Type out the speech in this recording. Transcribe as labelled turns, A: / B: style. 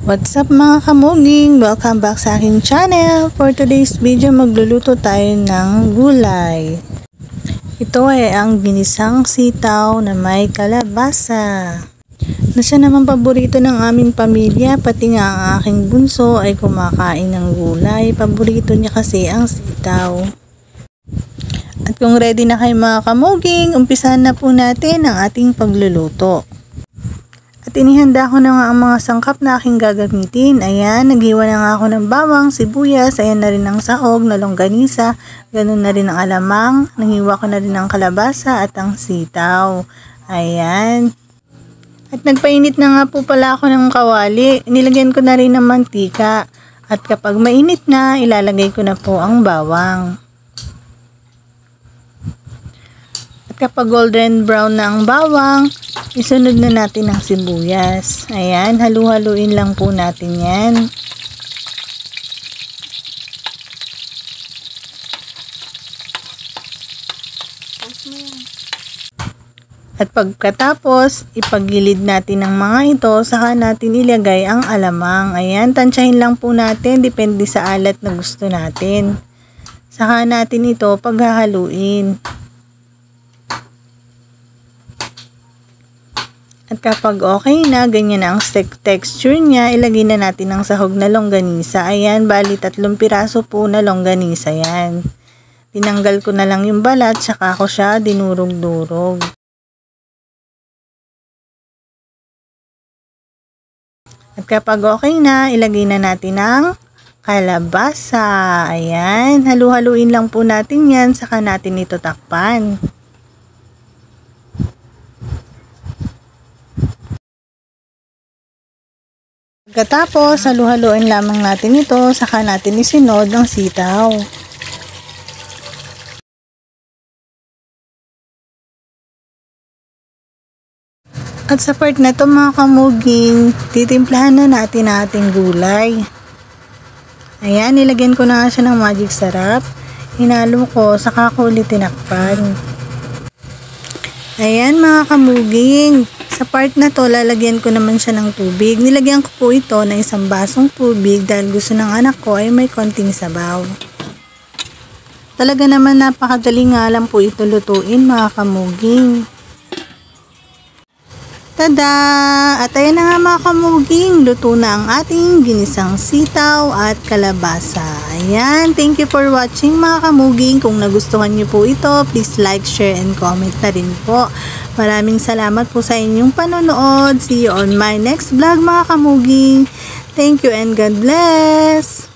A: What's up mga kamuging? Welcome back sa aking channel. For today's video, magluluto tayo ng gulay. Ito ay ang ginisang sitaw na may kalabasa. Na siya naman paborito ng aming pamilya, pati nga ang aking bunso ay kumakain ng gulay. Paborito niya kasi ang sitaw. At kung ready na kayo mga kamuging, umpisahan na po natin ang ating pagluluto. At inihanda ko na nga ang mga sangkap na aking gagamitin. Ayan, naghiwa na nga ako ng bawang, sibuyas, ayan na rin ang sahog na longganisa, ganun na rin ang alamang, nanghiwa ko na rin ang kalabasa at ang sitaw. Ayan. At nagpainit na nga po pala ako ng kawali, nilagyan ko na rin ng mantika. At kapag mainit na, ilalagay ko na po ang bawang. At kapag golden brown na ang bawang, isunod na natin ang sibuyas. Ayan, halu-haluin lang po natin yan. At pagkatapos, ipagilid natin ang mga ito, saka natin ilagay ang alamang. Ayan, tansyahin lang po natin, depende sa alat na gusto natin. Saka natin ito paghahaluin. At kapag okay na, ganyan na ang texture niya, ilagay na natin ang sahog na longganisa. Ayan, bali 3 piraso po na longganisa yan. Tinanggal ko na lang yung balat, saka ko siya dinurog-durog. At kapag okay na, ilagay na natin ang kalabasa. Ayan, halu-haluin lang po natin yan, saka natin ito takpan. Pagkatapos, halu-haluin lamang natin ito, saka natin isinod ang sitaw. At sa part na ito mga kamuging, titimplahan na natin ang ating gulay. Ayan, nilagyan ko na nga siya ng magic sarap. Hinalo ko, saka ko ulit tinakpan. Ayan mga kamuging, sa part na to, lalagyan ko naman siya ng tubig. Nilagyan ko po ito ng 1 basong tubig dahil gusto ng anak ko ay may konting sabaw. Talaga naman napakadali nga lang po ito lutuin mga kamuging. Tada! At ayan na nga mga kamuging, luto na ang ating ginisang sitaw at kalabasa. Ayan, thank you for watching mga kamuging. Kung nagustuhan niyo po ito, please like, share, and comment na rin po. Maraming salamat po sa inyong panonood. See you on my next vlog mga kamuging. Thank you and God bless!